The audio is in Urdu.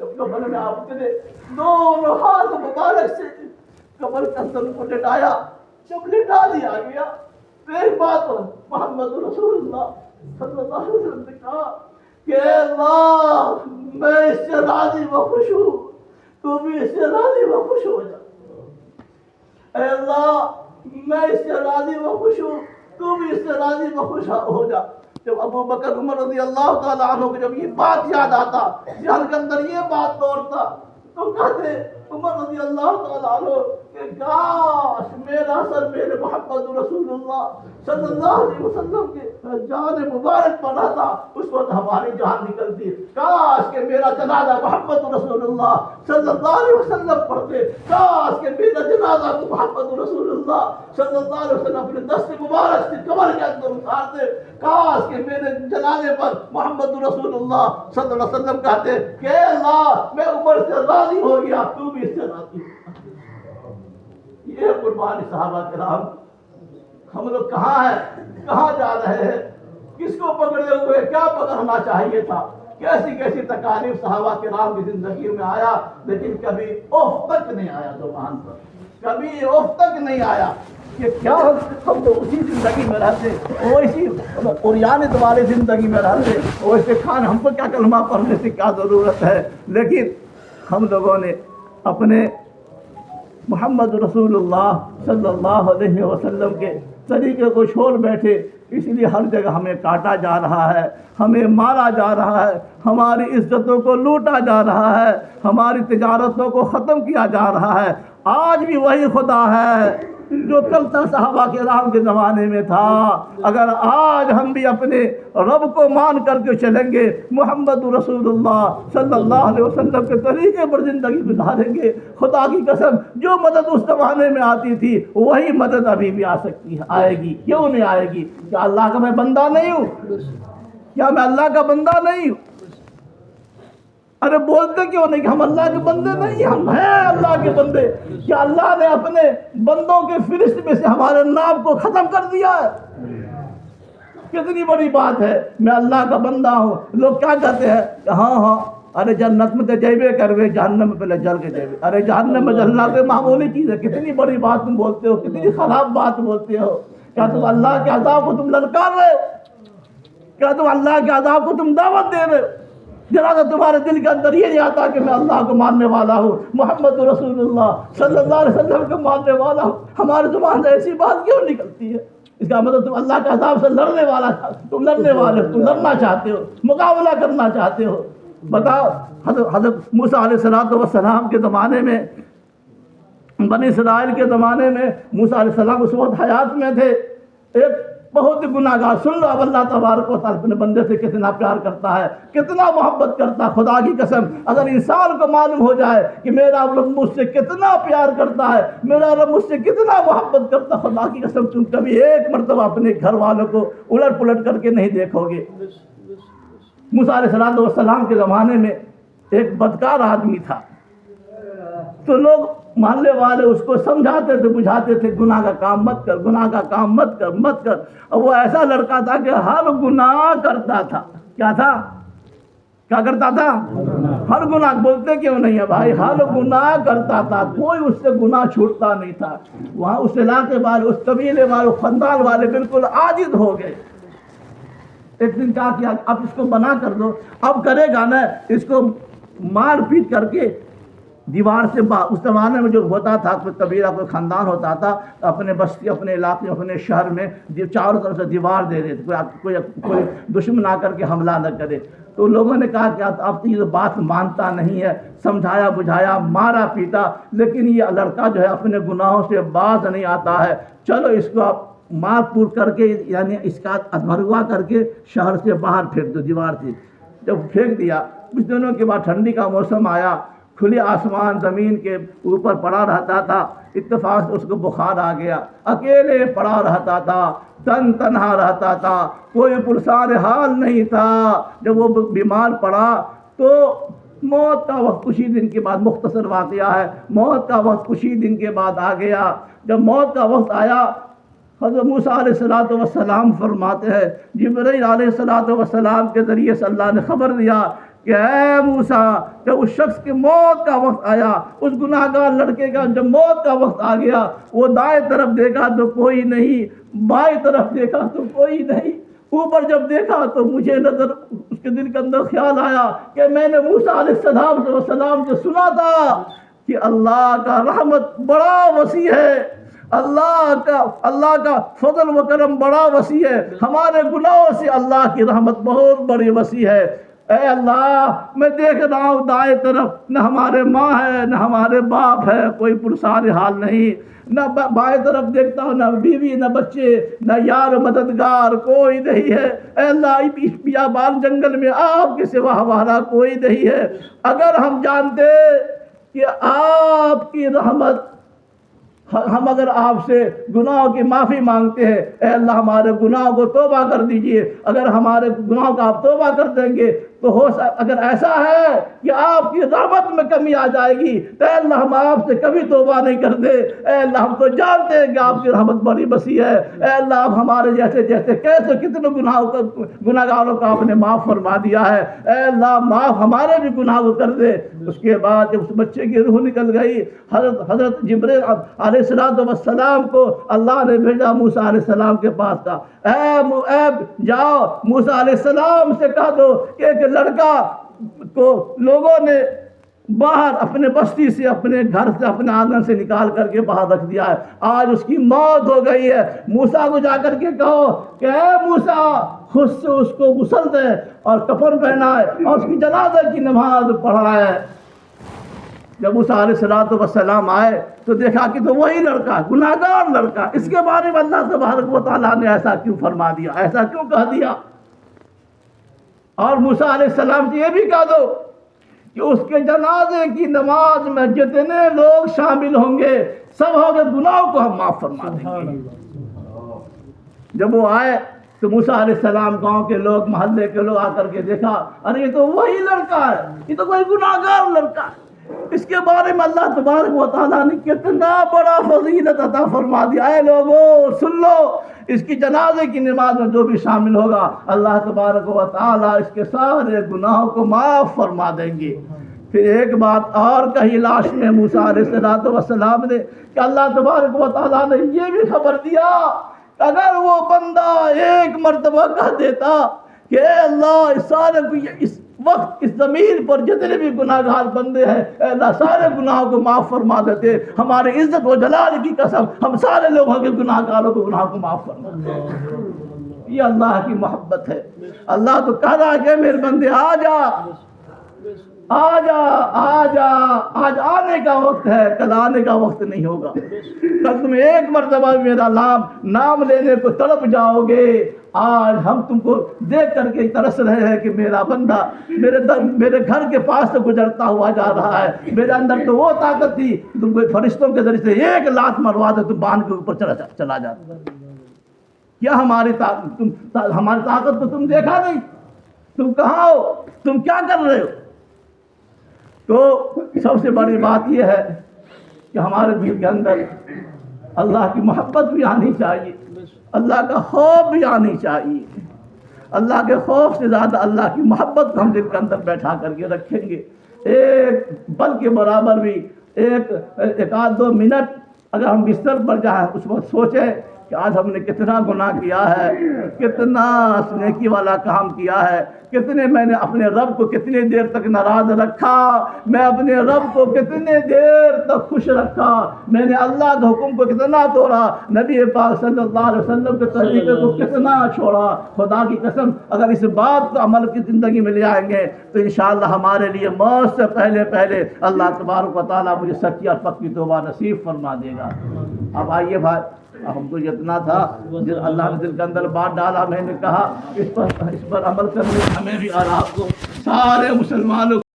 جب کمر میں آپ نے دونوں ہاتھ مبارک سے کمر کے اندر کو لٹایا، جب لٹا دیا گیا تو ایک بات محمد رسول اللہ صلی اللہ علیہ وسلم نے کہا کہ اللہ میں اس سے راضی و خوش ہوں، تو بھی اس سے راضی و خوش ہو جا۔ اے اللہ میں اس سے راضی و خوش ہوں، تو بھی اس سے راضی و خوش ہو جا۔ جب ابو بکر عمر رضی اللہ تعالیٰ عنہ کو جب یہ بات یاد آتا، ذہن کے اندر یہ بات دوڑتا، تو کہتے عمر رضی اللہ تعالیٰ عنہ کہ کاش میرا سر میرے محمد رسول اللہ صلی اللہ علیہ وسلم کے جان مبارک پر رہتا، اس وقت ہماری جان نکلتی۔ کاش کہ میرا جنازہ محمد رسول اللہ صلی اللہ علیہ وسلم پڑھتے، کاش کہ میرا جنازہ محمد رسول اللہ صلی اللہ علیہ وسلم اپنے دست مبارک سے کمر کے اندر اتارتے، کاش کہ میرے جنازے پر محمد رسول اللہ صلی اللہ علیہ وسلم کہتے کہ اللہ میں عمر سے راضی ہو گیا، تو بھی اس سے راضی ہو۔ یہ قربانی صحابہ کرام، ہم لوگ کہاں ہیں، کہاں جا رہے ہیں، کس کو پکڑے ہوئے، کیا پکڑنا چاہیے تھا، کیسی کیسی تکالیف صحابہ کرام کی زندگی میں آیا، لیکن کبھی اوف تک نہیں آیا زبان پر، کبھی اوف تک نہیں آیا کہ کیا ہم تو اسی زندگی میں رہتے، وہ اسی قریانت والی زندگی میں رہتے، وہ اسے کھان ہم کو کیا کلمہ پڑھنے سے کیا ضرورت ہے۔ لیکن ہم لوگوں نے اپنے محمد رسول اللہ صلی اللہ علیہ وسلم کے طریقے کو چھوڑ بیٹھے، اس لیے ہر جگہ ہمیں کاٹا جا رہا ہے، ہمیں مارا جا رہا ہے، ہماری عزتوں کو لوٹا جا رہا ہے، ہماری تجارتوں کو ختم کیا جا رہا ہے۔ آج بھی وہی خدا ہے جو کل تک صحابہ کرام کے زمانے میں تھا۔ اگر آج ہم بھی اپنے رب کو مان کر کے چلیں گے، محمد رسول اللہ صلی اللہ علیہ وسلم کے طریقے پر زندگی گزاریں گے، خدا کی قسم جو مدد اس زمانے میں آتی تھی وہی مدد ابھی بھی آ سکتی ہے، آئے گی، کیوں نہیں آئے گی؟ کیا اللہ کا میں بندہ نہیں ہوں؟ کیا میں اللہ کا بندہ نہیں ہوں؟ ارے بولتے کیوں نہیں کہ ہم اللہ کے بندے نہیں، ہم ہیں اللہ کے بندے۔ کیا اللہ نے اپنے بندوں کے فہرست میں سے ہمارے نام کو ختم کر دیا ہے؟ کتنی بڑی بات ہے، میں اللہ کا بندہ ہوں۔ لوگ کیا کہتے ہیں کہ ہاں ارے جنت میں تو جیبے کروے، جہنم میں پہلے جل کے جیبے۔ ارے جہنم میں جلنا تو معمولی چیز ہے، کتنی بڑی بات تم بولتے ہو، کتنی خراب بات بولتے ہو۔ کیا تم اللہ کے عذاب کو تم للکار رہے ہو؟ کیا تم اللہ کے عذاب کو تم دعوت دے رہے ہو؟ ذرا سا تمہارے دل کے اندر یہ نہیں آتا کہ میں اللہ کو ماننے والا ہوں، محمد رسول اللہ صلی اللہ علیہ وسلم کو ماننے والا ہوں؟ ہمارے زبان سے ایسی بات کیوں نکلتی ہے؟ اس کا مطلب تم اللہ کے عذاب سے لڑنے والا، تم لڑنے والے، تم لڑنا چاہتے ہو، مقابلہ کرنا چاہتے ہو۔ بتاؤ حضرت موسیٰ علیہ السلام کے زمانے میں، بنی اسرائیل کے زمانے میں موسیٰ علیہ السلام اس وقت حیات میں تھے، ایک بہت گناہ گار، سن لو اب اللہ تبارک و تعالیٰ اپنے بندے سے کتنا پیار کرتا ہے، کتنا محبت کرتا ہے۔ خدا کی قسم اگر انسان کو معلوم ہو جائے کہ میرا رب مجھ سے کتنا پیار کرتا ہے، میرا رب مجھ سے کتنا محبت کرتا ہے، خدا کی قسم تم کبھی ایک مرتبہ اپنے گھر والوں کو الٹ پلٹ کر کے نہیں دیکھو گے۔ موسیٰ علیہ السلام کے زمانے میں ایک بدکار آدمی تھا، تو لوگ محلے والے اس کو سمجھاتے تھے، بجھاتے تھے، گناہ کا کام مت کر، گناہ کا کام مت کر، مت کر۔ اور وہ ایسا لڑکا تھا کہ ہر گناہ کرتا تھا۔ کیا تھا؟ کیا کرتا تھا؟ ہر گناہ، بولتے کیوں نہیں ہے بھائی؟ ہر گناہ کرتا تھا، کوئی اس سے گناہ چھوٹتا نہیں تھا۔ وہاں اس علاقے والے، اس قبیلے والے، خاندان والے بالکل عاجز ہو گئے۔ ایک دن کہا کہ اب اس کو بنا کر دو، اب کرے گا نا، اس کو مار پیٹ کر کے دیوار سے اس زمانے میں جو ہوتا تھا، کوئی قبیلہ کوئی خاندان ہوتا تھا، اپنے بستی، اپنے علاقے، اپنے شہر میں چاروں طرف سے دیوار دے دیتے، کوئی دشمن آ کر کے حملہ نہ کرے۔ تو لوگوں نے کہا کہ اب تو یہ بات مانتا نہیں ہے، سمجھایا بجھایا، مارا پیٹا، لیکن یہ لڑکا جو ہے اپنے گناہوں سے باز نہیں آتا ہے، چلو اس کو آپ مار پور کر کے، یعنی اس کا ادھروا کر کے شہر سے باہر پھینک دو دیوار سے۔ جب پھینک دیا، کچھ دنوں کے بعد ٹھنڈی کا موسم آیا، کھلے آسمان زمین کے اوپر پڑا رہتا تھا، اتفاق سے اس کو بخار آ گیا، اکیلے پڑا رہتا تھا، تنہا رہتا تھا، کوئی پرسان حال نہیں تھا۔ جب وہ بیمار پڑا تو موت کا وقت کچھ ہی دن کے بعد، مختصر واقعہ ہے، موت کا وقت کچھ ہی دن کے بعد آ گیا۔ جب موت کا وقت آیا، حضرت موسیٰ علیہ الصلوۃ والسلام فرماتے ہیں جبرائیل علیہ الصلوۃ والسلام کے ذریعے سے اللہ نے خبر دیا کہ اے موسیٰ جب اس شخص کی موت کا وقت آیا، اس گناہ گار لڑکے کا جب موت کا وقت آ گیا، وہ دائیں طرف دیکھا تو کوئی نہیں، بائیں طرف دیکھا تو کوئی نہیں، اوپر جب دیکھا تو مجھے نظر اس کے دل کے اندر خیال آیا کہ میں نے موسیٰ علیہ السلام سے سنا تھا کہ اللہ کا رحمت بڑا وسیع ہے، اللہ کا فضل و کرم بڑا وسیع ہے، ہمارے گناہوں سے اللہ کی رحمت بہت بڑی وسیع ہے۔ اے اللہ میں دیکھ رہا ہوں دائیں طرف نہ ہمارے ماں ہے نہ ہمارے باپ ہے، کوئی پرسان حال نہیں، نہ بائیں طرف دیکھتا ہوں نہ بیوی نہ بچے نہ یار مددگار کوئی نہیں ہے۔ اے اللہ اس بیابان جنگل میں آپ کے سوا ہمارا کوئی نہیں ہے، اگر ہم جانتے کہ آپ کی رحمت، ہم اگر آپ سے گناہوں کی معافی مانگتے ہیں، اے اللہ ہمارے گناہوں کو توبہ کر دیجئے، اگر ہمارے گناہوں کا آپ توبہ کر دیں گے تو اگر ایسا ہے کہ آپ کی رحمت میں کمی آ جائے گی تو اے اللہ ہم آپ سے کبھی توبہ نہیں کرتے، اے اللہ ہم تو جانتے ہیں کہ آپ کی رحمت بڑی وسیع ہے، اے اللہ آپ ہمارے جیسے کیسے کتنے گناہ گاروں کو آپ نے معاف فرما دیا ہے، اے اللہ معاف ہمارے بھی گناہ کو کر دے۔ اس کے بعد جب اس بچے کی روح نکل گئی، حضرت جبرائیل علیہ السلام کو اللہ نے بھیجا موسیٰ علیہ السلام کے پاس تھا، اے جاؤ موسیٰ علیہ السلام سے کہہ دو کہ ایک لڑکا کو لوگوں نے باہر اپنے بستی سے، اپنے گھر سے، اپنے آنگن سے نکال کر کے باہر رکھ دیا ہے، آج اس کی موت ہو گئی ہے، موسیٰ کو جا کر کے کہو کہ اے موسیٰ خود سے اس کو غسل دے اور کفن پہنائے اور اس کی جنازہ کی نماز پڑھائے۔ جب موسیٰ علیہ السلام آئے تو دیکھا کہ تو وہی لڑکا، گناہ گار لڑکا، اس کے بارے میں اللہ تبارک و تعالیٰ نے ایسا کیوں فرما دیا، ایسا کیوں کہہ دیا؟ اور موسیٰ علیہ السلام سے یہ بھی کہہ دو کہ اس کے جنازے کی نماز میں جتنے لوگ شامل ہوں گے سب ہوگے گناہوں کو ہم معاف فرما دیں گے۔ جب وہ آئے تو موسیٰ علیہ السلام گاؤں کے لوگ، محلے کے لوگ آ کر کے دیکھا، ارے یہ تو وہی لڑکا ہے، یہ تو کوئی گناہ گار لڑکا ہے، اس کے بارے میں اللہ تبارک و تعالیٰ نے کتنا بڑا فضیلت عطا فرما دیا۔ اے لوگو سن لو، اس کی جنازے کی نماز میں جو بھی شامل ہوگا اللہ تبارک و تعالیٰ اس کے سارے گناہوں کو معاف فرما دیں گے۔ پھر ایک بات اور کہی لاش میں موسیٰ علیہ السلام نے کہ اللہ تبارک و تعالیٰ نے یہ بھی خبر دیا کہ اگر وہ بندہ ایک مرتبہ کہہ دیتا کہ اے اللہ اس وقت اس زمین پر جتنے بھی گناہ گار بندے ہیں اے اللہ سارے گناہوں کو معاف فرما دیتے، ہمارے عزت و جلال کی قسم ہم سارے لوگوں کے گناہ گاروں کو گناہ کو معاف فرما دیتے۔ یہ اللہ کی محبت ہے۔ اللہ تو کہہ رہا ہے کہ میرے بندے آ جا آ جا آ جا، آج آنے کا وقت ہے، کل آنے کا وقت نہیں ہوگا، کل تم ایک مرتبہ میرا نام لینے کو تڑپ جاؤ گے۔ آج ہم تم کو دیکھ کر کے ترس رہے ہیں کہ میرا بندہ میرے گھر کے پاس سے گزرتا ہوا جا رہا ہے، میرے اندر تو وہ طاقت تھی تم کو فرشتوں کے ذریعے سے ایک لات مروا دے تم باندھ کے اوپر چلا جاتا۔ کیا ہماری طاقت کو تم دیکھا نہیں؟ تم کہاں ہو؟ تم کیا کر رہے ہو؟ تو سب سے بڑی بات یہ ہے کہ ہمارے دل کے اندر اللہ کی محبت بھی آنی چاہیے، اللہ کا خوف بھی آنی چاہیے۔ اللہ کے خوف سے زیادہ اللہ کی محبت کو ہم دل کے اندر بیٹھا کر کے رکھیں گے، ایک پل کے برابر بھی ایک آدھ 2 منٹ اگر ہم بستر پر جائیں اس وقت سوچیں کہ آج ہم نے کتنا گناہ کیا ہے، کتنا نیکی والا کام کیا ہے، کتنے میں نے اپنے رب کو کتنی دیر تک ناراض رکھا، میں اپنے رب کو کتنے دیر تک خوش رکھا، میں نے اللہ کے حکم کو کتنا توڑا، نبی پاک صلی اللہ علیہ وسلم کے طریقے کو کتنا چھوڑا۔ خدا کی قسم اگر اس بات کو عمل کی زندگی میں لے آئیں گے تو انشاءاللہ ہمارے لیے موت سے پہلے اللہ تبارک و تعالیٰ مجھے سچی اور پکی توبہ نصیب فرما دے گا۔ اب آئیے بھائی، ہم کو جتنا تھا اللہ نے دل کے اندر بات ڈالا، میں نے کہا اس پر عمل کرنے ہمیں بھی اور آپ کو سارے مسلمانوں